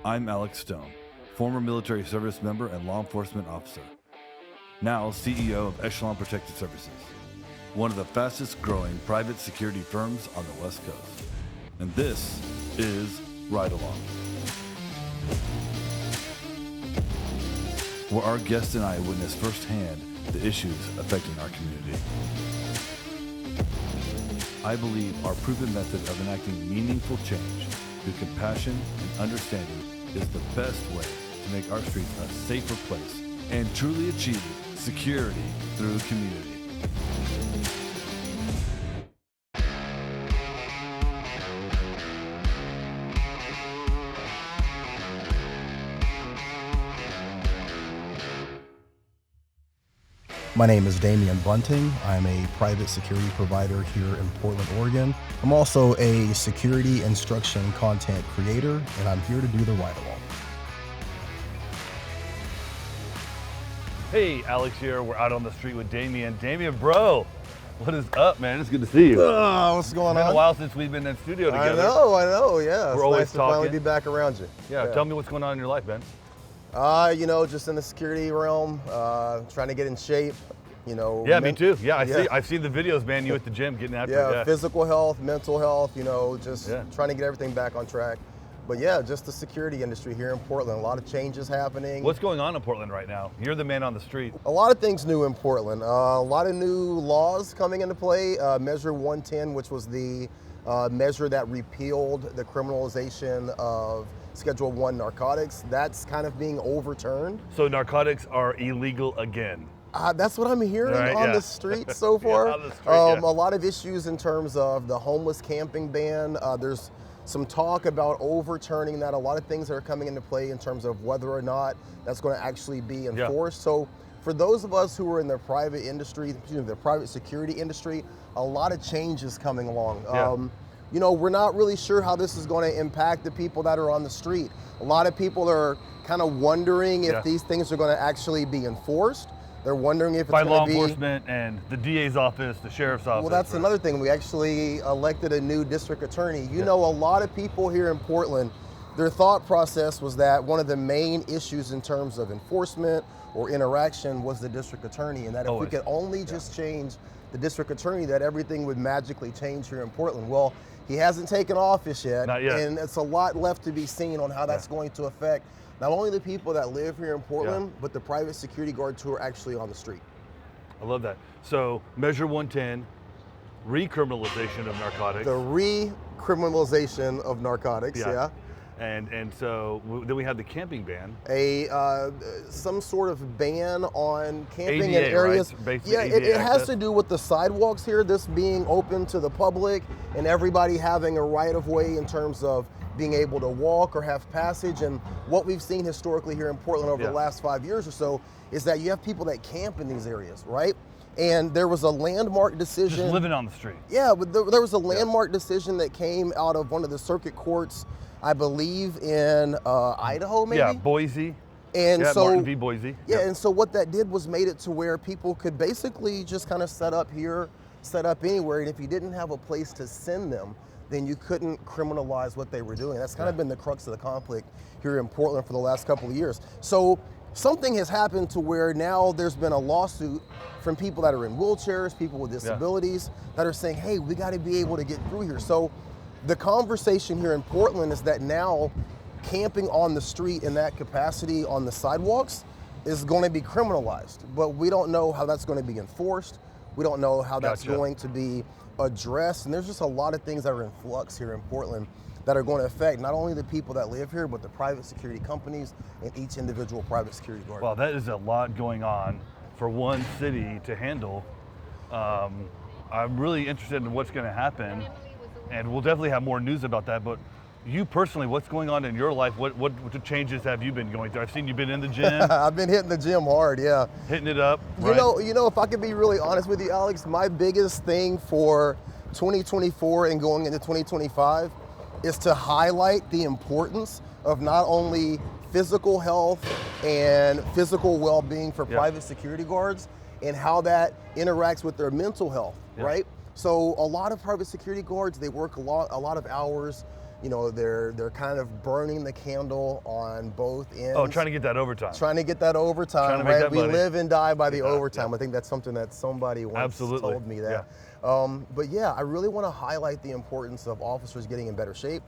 I'm Alex Stone, former military service member and law enforcement officer, now CEO of Echelon Protected Services, one of the fastest growing private security firms on the West Coast. And this is Ride Along, where our guest and I witness firsthand the issues affecting our community. I believe our proven method of enacting meaningful change through compassion and understanding is the best way to make our streets a safer place and truly achieve security through community. My name is Damian Bunting. I'm a private security provider here in Portland, Oregon. I'm also a security instruction content creator, and I'm here to do the ride along. Hey, Alex here. We're out on the street with Damian. Damian, bro, what is up, man? It's good to see you. What's going on? It's been a while since we've been in studio together. I know, yeah. We're it's always nice to talking. finally be back around you. Yeah, tell me what's going on in your life, man. Just in the security realm, trying to get in shape, Yeah, me too. Yeah, I've seen the videos, man. You at the gym getting after it. Yeah, physical health, mental health, trying to get everything back on track. But yeah, just the security industry here in Portland, a lot of changes happening. What's going on in Portland right now? You're the man on the street. A lot of things new in Portland. A lot of new laws coming into play. Measure 110, which was the measure that repealed the criminalization of Schedule 1 narcotics. That's kind of being overturned. So narcotics are illegal again. That's what I'm hearing on the street so far. On the street, A lot of issues in terms of the homeless camping ban. There's some talk about overturning that. A lot of things that are coming into play in terms of whether or not that's going to actually be enforced. So for those of us who are in the private industry, the private security industry, a lot of change is coming along. We're not really sure how this is going to impact the people that are on the street. A lot of people are kind of wondering if these things are going to actually be enforced. They're wondering if it's by going law to be enforcement and the DA's office, the sheriff's office. Well, that's another thing. We actually elected a new district attorney. A lot of people here in Portland, their thought process was that one of the main issues in terms of enforcement or interaction was the district attorney, and that if we could only just change the district attorney, that everything would magically change here in Portland. Well, he hasn't taken office yet, Not yet. And it's a lot left to be seen on how that's going to affect not only the people that live here in Portland, but the private security guards who are actually on the street. I love that. So Measure 110, recriminalization of narcotics. The recriminalization of narcotics, And so then we have the camping ban. Some sort of ban on camping ADA, in areas. right? Basically It has to do with the sidewalks here, this being open to the public and everybody having a right of way in terms of being able to walk or have passage. And what we've seen historically here in Portland over the last 5 years or so is that you have people that camp in these areas, right? And there was a landmark decision. Just living on the street. Yeah, but there was a landmark decision that came out of one of the circuit courts, I believe in Idaho, maybe? Yeah, Boise. And so Martin v. Boise. And so what that did was made it to where people could basically just kind of set up here, set up anywhere, and if you didn't have a place to send them, then you couldn't criminalize what they were doing. That's kind of been the crux of the conflict here in Portland for the last couple of years. So something has happened to where now there's been a lawsuit from people that are in wheelchairs, people with disabilities that are saying, hey, we got to be able to get through here. So the conversation here in Portland is that now camping on the street in that capacity on the sidewalks is going to be criminalized, but we don't know how that's going to be enforced. We don't know how that's going to be addressed. And there's just a lot of things that are in flux here in Portland that are going to affect not only the people that live here, but the private security companies and each individual private security guard. Wow, that is a lot going on for one city to handle. I'm really interested in what's going to happen, and we'll definitely have more news about that. But you personally, what's going on in your life? What changes have you been going through? I've seen you've been in the gym. I've been hitting the gym hard, Hitting it up. Right? If I could be really honest with you, Alex, my biggest thing for 2024 and going into 2025 is to highlight the importance of not only physical health and physical well-being for private security guards and how that interacts with their mental health, right? So a lot of private security guards, they work a lot of hours. You know, they're kind of burning the candle on both ends. Oh, trying to get that overtime. Trying to get that overtime, Trying to make right? that We money. live and die by the Yeah, overtime. yeah. I think that's something that somebody once Absolutely. told me that. But yeah, I really want to highlight the importance of officers getting in better shape,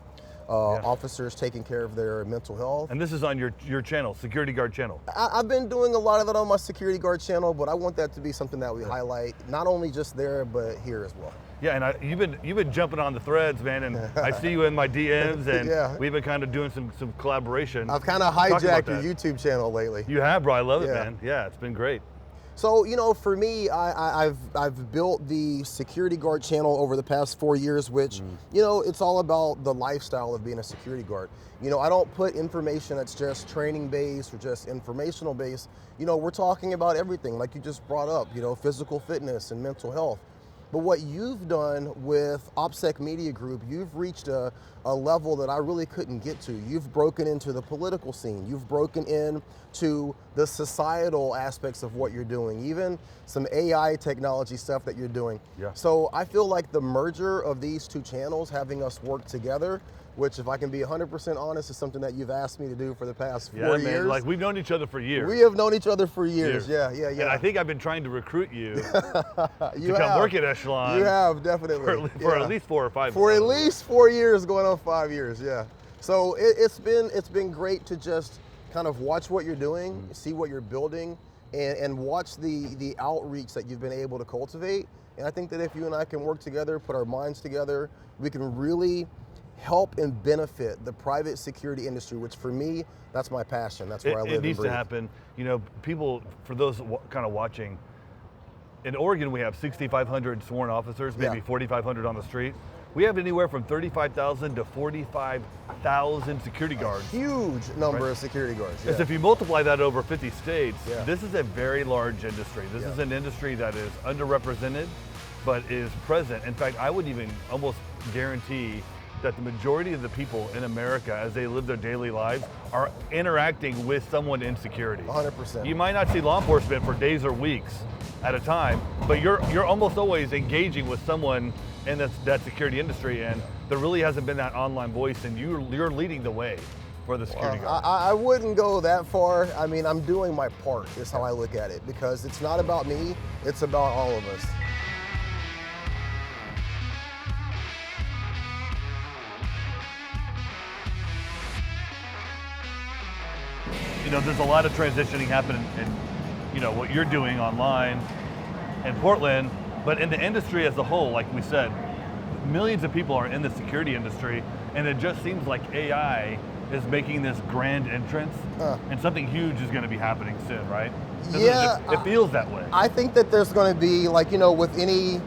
officers taking care of their mental health. And this is on your channel, Security Guard channel. I've been doing a lot of that on my Security Guard channel, but I want that to be something that we highlight, not only just there, but here as well. Yeah, and you've been jumping on the threads, man, and I see you in my DMs, and we've been kind of doing some collaboration. I've kind of hijacked your YouTube channel lately. You have, bro. I love it, Yeah. man. Yeah, it's been great. So, you know, for me, I've built the Security Guard channel over the past 4 years, which, you know, it's all about the lifestyle of being a security guard. You know, I don't put information that's just training based or just informational based. You know, we're talking about everything, like you just brought up, you know, physical fitness and mental health. But what you've done with OPSEC Media Group, you've reached a level that I really couldn't get to. You've broken into the political scene. You've broken into the societal aspects of what you're doing, even some AI technology stuff that you're doing. Yeah. So I feel like the merger of these two channels, having us work together, which if I can be 100% honest, is something that you've asked me to do for the past 4 Man, years. like we've known each other for years. We have known each other for years. Yeah. And I think I've been trying to recruit you You to come work at Echelon. You have, definitely. For at least 4 or 5 For years. at least 4 years, going on 5 years, yeah. So it's been great to just kind of watch what you're doing, see what you're building, and watch the outreach that you've been able to cultivate. And I think that if you and I can work together, put our minds together, we can really help and benefit the private security industry, which for me, that's my passion. That's where I live It needs and breathe. to happen. You know, people, for those kind of watching, in Oregon we have 6,500 sworn officers, maybe 4,500 on the street. We have anywhere from 35,000 to 45,000 security guards. Huge number of security guards. So if you multiply that over 50 states, Yeah. this is a very large industry. This is an industry that is underrepresented, but is present. In fact, I would even almost guarantee that the majority of the people in America, as they live their daily lives, are interacting with someone in security. 100%. You might not see law enforcement for days or weeks at a time, but you're almost always engaging with someone in that security industry, and there really hasn't been that online voice, and you're leading the way for the security guard. I wouldn't go that far. I mean, I'm doing my part, is how I look at it, because it's not about me, it's about all of us. You know, there's a lot of transitioning happening in, you know, what you're doing online in Portland, but in the industry as a whole, like we said, millions of people are in the security industry, and it just seems like AI is making this grand entrance, and something huge is going to be happening soon, right? It feels that way. I think that there's going to be, like, you know, with any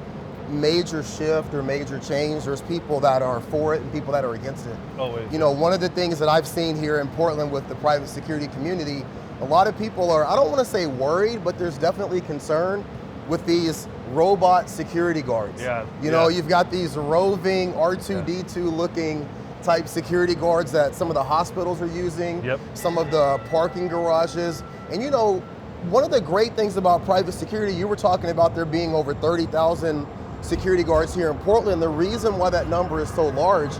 major shift or major change, there's people that are for it and people that are against it. Always. You know, one of the things that I've seen here in Portland with the private security community, a lot of people are, I don't want to say worried, but there's definitely concern with these robot security guards. Yeah. You know, you've got these roving R2D2 looking type security guards that some of the hospitals are using, some of the parking garages. And you know, one of the great things about private security, you were talking about there being over 30,000 security guards here in Portland. The reason why that number is so large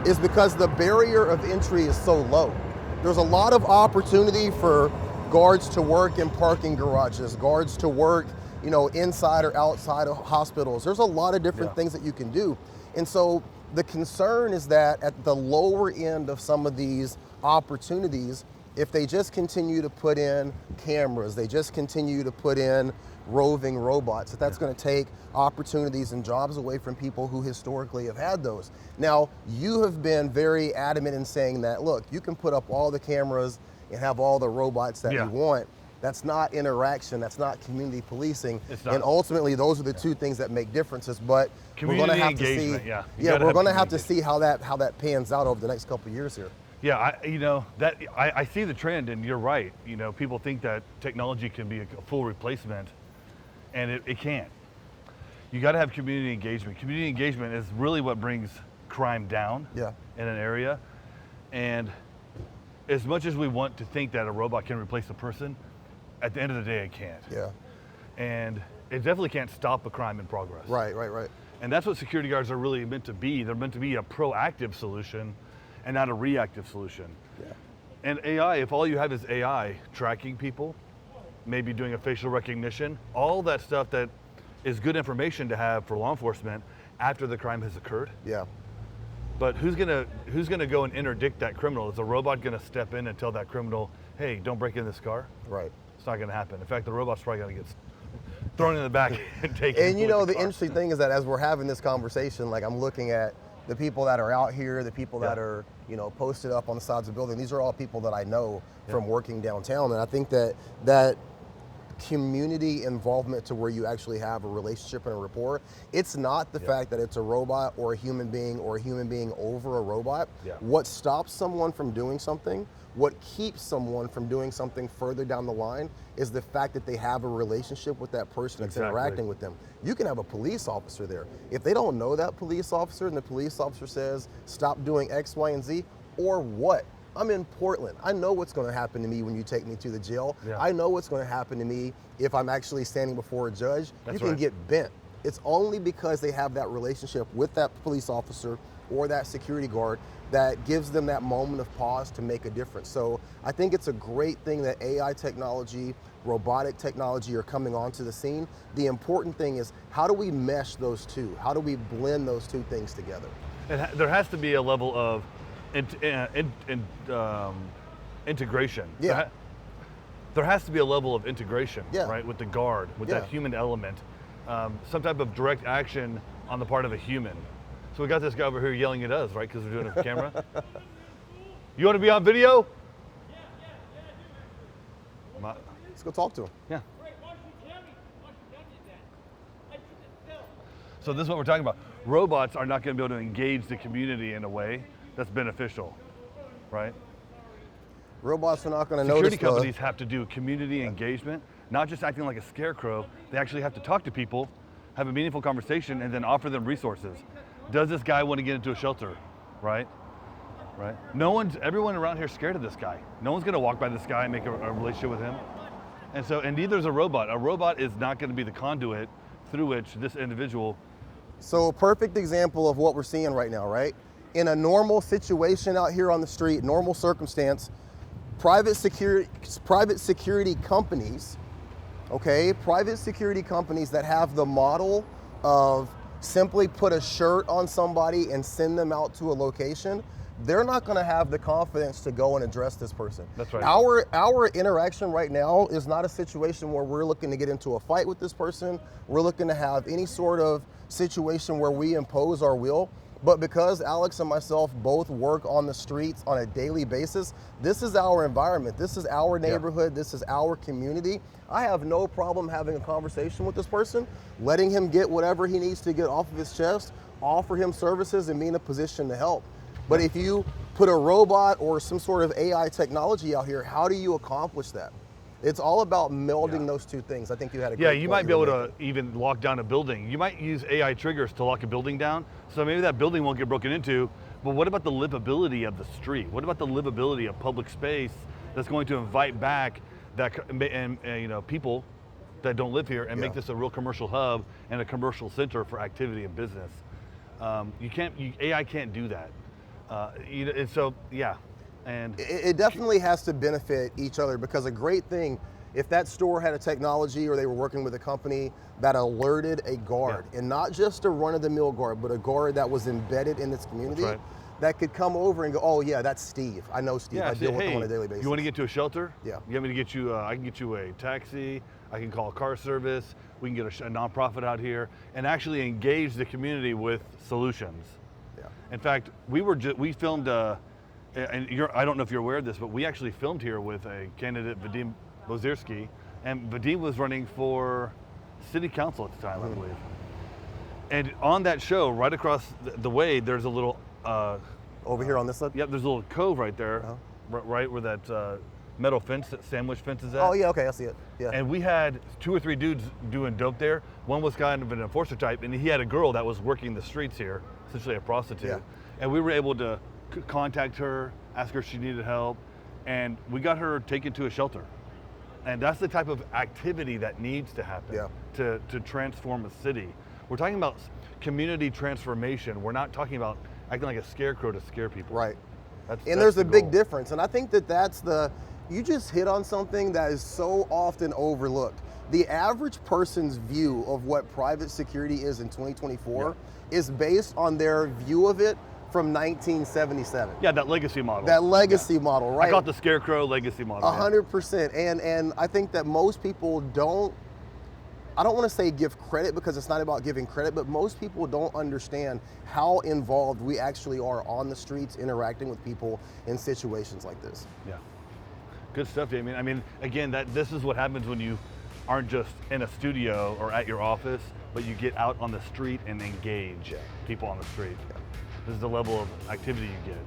is because the barrier of entry is so low. There's a lot of opportunity for guards to work in parking garages, guards to work, you know, inside or outside of hospitals. There's a lot of different things that you can do. And so the concern is that at the lower end of some of these opportunities, if they just continue to put in cameras, they just continue to put in roving robots, that's going to take opportunities and jobs away from people who historically have had those. Now, you have been very adamant in saying that, look, you can put up all the cameras and have all the robots that you want. That's not interaction, that's not community policing. It's not. And ultimately, those are the two things that make differences, but we're going to have to see, we're going to have to see how that pans out over the next couple of years here. Yeah, you know, that I see the trend, and you're right. You know, people think that technology can be a full replacement, and it can't. You got to have community engagement. Community engagement is really what brings crime down in an area. And as much as we want to think that a robot can replace a person, at the end of the day, it can't. Yeah. And it definitely can't stop a crime in progress. Right. And that's what security guards are really meant to be. They're meant to be a proactive solution and not a reactive solution. Yeah. And AI, if all you have is AI tracking people, maybe doing a facial recognition, all that stuff that is good information to have for law enforcement after the crime has occurred. Yeah. But who's gonna go and interdict that criminal? Is a robot gonna step in and tell that criminal, hey, don't break in this car? Right. It's not gonna happen. In fact, the robot's probably gonna get thrown in the back and taken. And you know, the car. interesting thing is that as we're having this conversation, like I'm looking at the people that are out here, the people that are, you know, posted up on the sides of the building. These are all people that I know from working downtown. And I think that community involvement to where you actually have a relationship and a rapport. It's not the fact that it's a robot or a human being over a robot. Yeah. What stops someone from doing something, what keeps someone from doing something further down the line is the fact that they have a relationship with that person that's interacting with them. You can have a police officer there. If they don't know that police officer and the police officer says, stop doing X, Y, and Z, or what? I'm in Portland. I know what's going to happen to me when you take me to the jail. Yeah. I know what's going to happen to me if I'm actually standing before a judge. That's you can right. get bent. It's only because they have that relationship with that police officer or that security guard that gives them that moment of pause to make a difference. So I think it's a great thing that AI technology, robotic technology are coming onto the scene. The important thing is, how do we mesh those two? How do we blend those two things together? There has to be a level of integration. Yeah. There has to be a level of integration, Yeah. right, with the guard, with that human element, some type of direct action on the part of a human. So we got this guy over here yelling at us, right, because we're doing it on camera. You want to be on video? Let's go talk to him. Yeah. So this is what we're talking about. Robots are not going to be able to engage the community in a way that's beneficial, right? Robots are not going to notice. Security companies have to do community engagement, not just acting like a scarecrow. They actually have to talk to people, have a meaningful conversation, and then offer them resources. Does this guy want to get into a shelter, right? Right. Everyone around here is scared of this guy. No one's going to walk by this guy and make a relationship with him. And neither is a robot. A robot is not going to be the conduit through which this individual. So a perfect example of what we're seeing right now, right? In a normal situation out here on the street, normal circumstance, private security companies, private security companies that have the model of simply put a shirt on somebody and send them out to a location, they're not going to have the confidence to go and address this person. That's right. Our interaction right now is not a situation where we're looking to get into a fight with this person. We're looking to have any sort of situation where we impose our will. But because Alex and myself both work on the streets on a daily basis, this is our environment. This is our neighborhood. This is our community. I have no problem having a conversation with this person, letting him get whatever he needs to get off of his chest, offer him services, and be in a position to help. But if you put a robot or some sort of AI technology out here, how do you accomplish that? It's all about melding those two things. I think you had a great point you might be able to even lock down a building. You might use AI triggers to lock a building down, so maybe that building won't get broken into, but what about the livability of the street? What about the livability of public space that's going to invite back that and people that don't live here and make this a real commercial hub and a commercial center for activity and business? AI can't do that. And so, and it definitely has to benefit each other, because a great thing, if that store had a technology or they were working with a company that alerted a guard, and not just a run-of-the-mill guard, but a guard that was embedded in this community, that could come over and go, oh yeah, that's Steve. I know Steve. I deal with him on a daily basis. You want to get to a shelter? Yeah. You want me to get you? I can get you a taxi. I can call a car service. We can get a nonprofit out here and actually engage the community with solutions. Yeah. In fact, we filmed. And I don't know if you're aware of this, but we actually filmed here with a candidate, Vadim Bozirski, and Vadim was running for city council at the time, I believe. And on that show, right across the way, there's a little... over here on this side? Yep, there's a little cove right there, right where that metal fence, that sandwich fence is at. Oh yeah, okay, I see it. Yeah. And we had 2 or 3 dudes doing dope there. One was kind of an enforcer type, and he had a girl that was working the streets here, essentially a prostitute. Yeah. And we were able to contact her, ask her if she needed help, and we got her taken to a shelter. And that's the type of activity that needs to happen to transform a city. We're talking about community transformation. We're not talking about acting like a scarecrow to scare people. Right. And there's the a big goal. difference. And I think you just hit on something that is so often overlooked. The average person's view of what private security is in 2024 is based on their view of it from 1977. Yeah, that legacy model. That legacy model, right? I call it the scarecrow legacy model. 100%. And I think that most people I don't want to say give credit, because it's not about giving credit, but most people don't understand how involved we actually are on the streets interacting with people in situations like this. Yeah. Good stuff, Damian. I mean, again, this is what happens when you aren't just in a studio or at your office, but you get out on the street and engage people on the street. Yeah. This is the level of activity you get.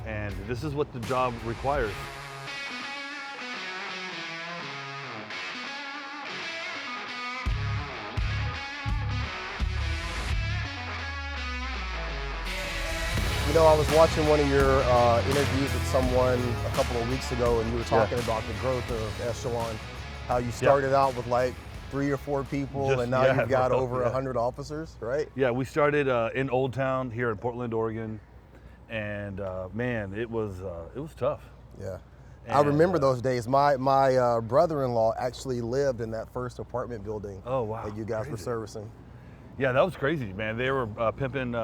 And this is what the job requires. You know, I was watching one of your interviews with someone a couple of weeks ago, and you were talking about the growth of Echelon, how you started out with like 3 or 4 people, and now you've got over 100 officers, right? Yeah, we started in Old Town here in Portland, Oregon, and man, it was tough. Yeah. And, I remember those days. My brother-in-law actually lived in that first apartment building that you guys were servicing. Yeah, that was crazy, man. They were pimping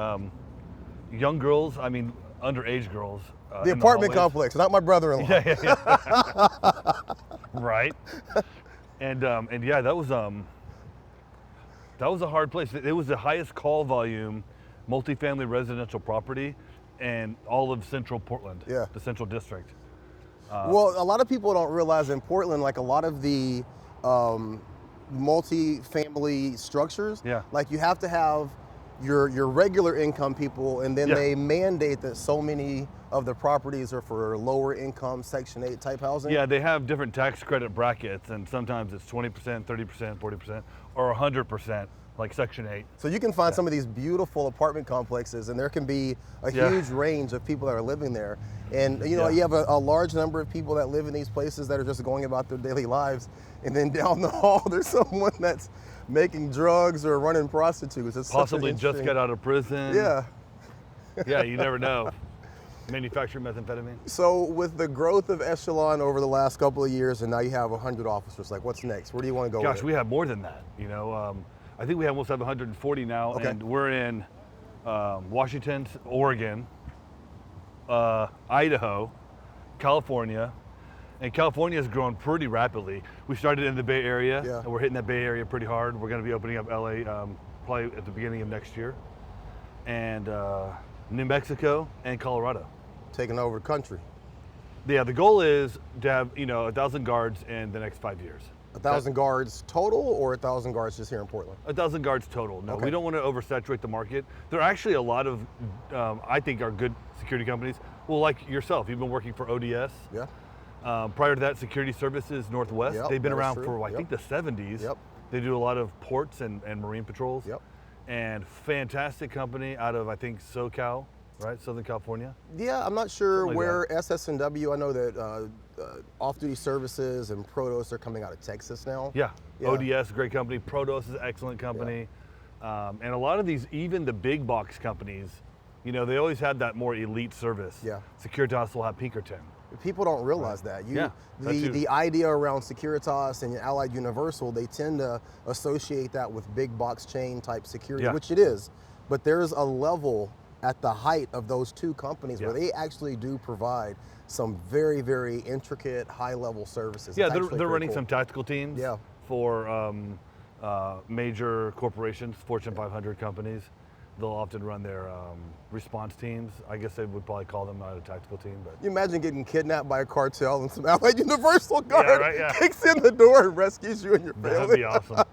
young girls, I mean, underage girls. The apartment complex, not my brother-in-law. Yeah. Right. And yeah, that was a hard place. It was the highest call volume multifamily residential property in all of central Portland, the central district. Well, a lot of people don't realize in Portland, like a lot of the multi-family structures, like you have to have your regular income people, and then they mandate that so many of the properties are for lower income Section 8 type housing. Yeah, they have different tax credit brackets, and sometimes it's 20%, 30%, 40%, or 100%, like Section 8. So you can find some of these beautiful apartment complexes, and there can be a huge range of people that are living there. And you know, you have a large number of people that live in these places that are just going about their daily lives, and then down the hall there's someone that's making drugs or running prostitutes. It's possibly just got out of prison. Yeah. Yeah, you never know. Manufacturing methamphetamine. So with the growth of Echelon over the last couple of years, and now you have 100 officers, like what's next? Where do you want to go? Gosh, we have more than that. You know, I think we almost have 140 now, and we're in Washington, Oregon, Idaho, California. And California has grown pretty rapidly. We started in the Bay Area, and we're hitting that Bay Area pretty hard. We're going to be opening up LA probably at the beginning of next year. And New Mexico and Colorado. Taking over the country. Yeah, the goal is to have, 1,000 guards in the next 5 years. 1,000 guards total, or 1,000 guards just here in Portland? 1,000 guards total. No, we don't want to oversaturate the market. There are actually a lot of, I think, are good security companies. Well, like yourself, you've been working for ODS. Yeah. Prior to that, Security Services Northwest. They've been around for, I think, the 70s. Yep. They do a lot of ports and marine patrols. Yep. And fantastic company out of, I think, SoCal, right? Southern California. Yeah, I'm not sure like where SS&W, I know that Off-Duty Services and Protos are coming out of Texas now. Yeah. ODS, great company. Protos is an excellent company. And a lot of these, even the big box companies, they always had that more elite service. Yeah. Securitas will have Pinkerton. People don't realize that. The idea around Securitas and Allied Universal, they tend to associate that with big box chain type security, which it is. But there's a level at the height of those two companies where they actually do provide some very, very intricate, high level services. Yeah, they're running some tactical teams Yeah. for major corporations, Fortune 500 companies. They'll often run their response teams. I guess they would probably call them not a tactical team, but. You imagine getting kidnapped by a cartel and some Allied Universal guard kicks in the door and rescues you and your family. That'd be awesome.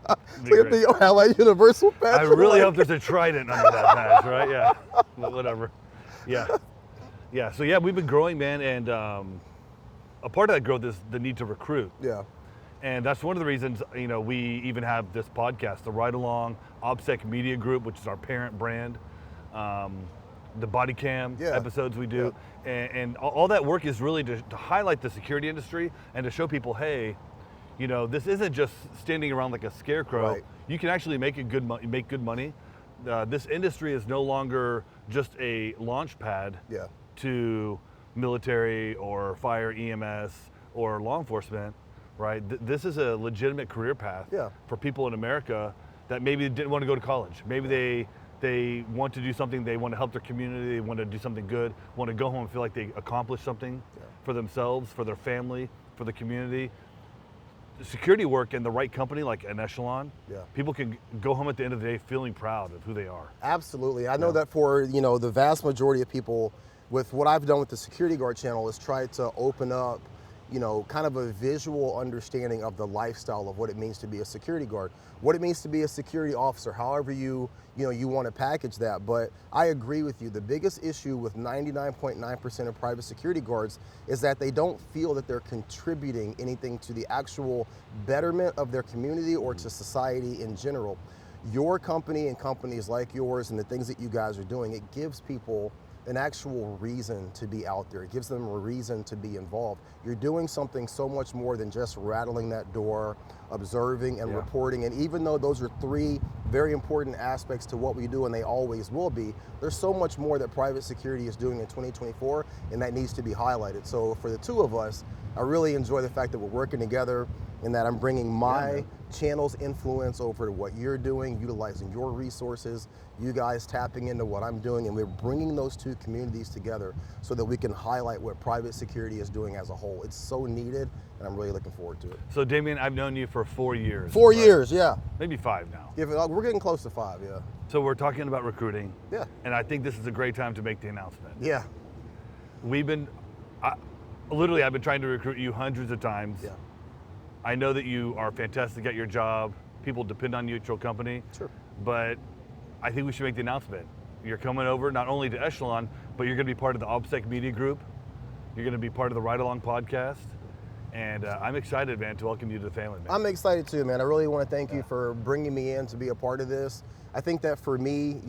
It'd be Allied Universal patch. I really hope there's a trident under that patch, right? Yeah, whatever. Yeah. Yeah, so we've been growing, man, and a part of that growth is the need to recruit. Yeah. And that's one of the reasons, we even have this podcast, the Ride Along OPSEC Media Group, which is our parent brand, the body cam episodes we do. And all that work is really to highlight the security industry and to show people, hey, this isn't just standing around like a scarecrow. Right. You can actually make good money. This industry is no longer just a launch pad to military or fire, EMS, or law enforcement, right? This is a legitimate career path for people in America that maybe didn't want to go to college. Maybe they want to do something, they want to help their community, they want to do something good, want to go home and feel like they accomplished something for themselves, for their family, for the community. Security work in the right company, like an Echelon, people can go home at the end of the day feeling proud of who they are. Absolutely. I know that for the vast majority of people, with what I've done with the Security Guard channel is try to open up kind of a visual understanding of the lifestyle of what it means to be a security guard, what it means to be a security officer, however you want to package that. But I agree with you. The biggest issue with 99.9% of private security guards is that they don't feel that they're contributing anything to the actual betterment of their community or to society in general. Your company and companies like yours and the things that you guys are doing, it gives people an actual reason to be out there. It gives them a reason to be involved. You're doing something so much more than just rattling that door, observing and reporting. And even though those are three very important aspects to what we do, and they always will be, there's so much more that private security is doing in 2024, and that needs to be highlighted. So for the two of us, I really enjoy the fact that we're working together and that I'm bringing my channel's influence over to what you're doing, utilizing your resources, you guys tapping into what I'm doing, and we're bringing those two communities together so that we can highlight what private security is doing as a whole. It's so needed, and I'm really looking forward to it. So Damian, I've known you for 4 years. 4 years, yeah. Maybe 5 now. We're getting close to 5, yeah. So we're talking about recruiting. Yeah. And I think this is a great time to make the announcement. Yeah. Literally, I've been trying to recruit you hundreds of times. Yeah. I know that you are fantastic at your job. People depend on you at your company. Sure. But I think we should make the announcement. You're coming over not only to Echelon, but you're going to be part of the OPSEC Media Group. You're going to be part of the Ride Along podcast. And I'm excited, man, to welcome you to the family, man. I'm excited too, man. I really want to thank you for bringing me in to be a part of this. I think that for me,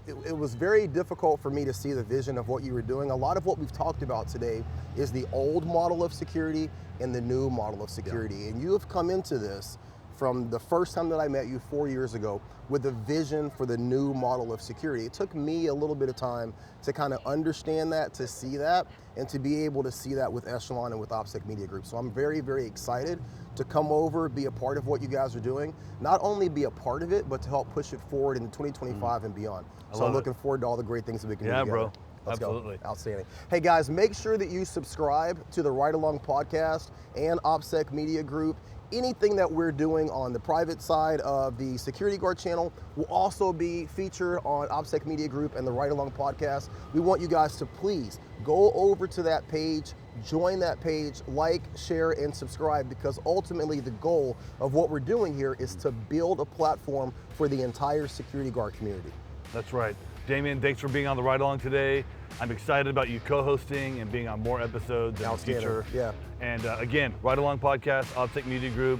it was very difficult for me to see the vision of what you were doing. A lot of what we've talked about today is the old model of security and the new model of security. And you have come into this from the first time that I met you 4 years ago with a vision for the new model of security. It took me a little bit of time to kind of understand that, to see that, and to be able to see that with Echelon and with OPSEC Media Group. So I'm very, very excited to come over, be a part of what you guys are doing, not only be a part of it, but to help push it forward into 2025 and beyond. So I'm looking forward to all the great things that we can do together. Bro. Let's Absolutely. Go. Outstanding. Hey guys, make sure that you subscribe to the Ride Along podcast and OPSEC Media Group. Anything that we're doing on the private side of the Security Guard channel will also be featured on OPSEC Media Group and the Ride Along podcast. We want you guys to please go over to that page, join that page, like, share, and subscribe, because ultimately the goal of what we're doing here is to build a platform for the entire Security Guard community. That's right. Damian, thanks for being on the Ride Along today. I'm excited about you co-hosting and being on more episodes in the future. Yeah. And again, Ride Along podcast, OPSEC Media Group,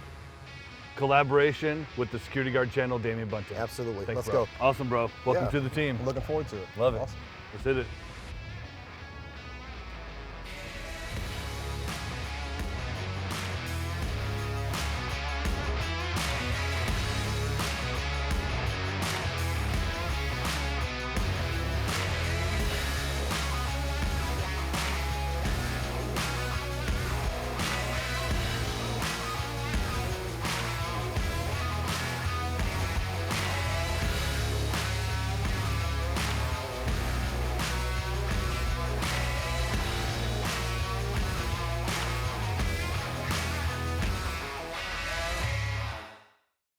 collaboration with the Security Guard channel, Damian Bunting. Absolutely. Thanks, Let's bro. go. Awesome, bro. Welcome to the team. I'm looking forward to it. Love it. Awesome. Let's hit it.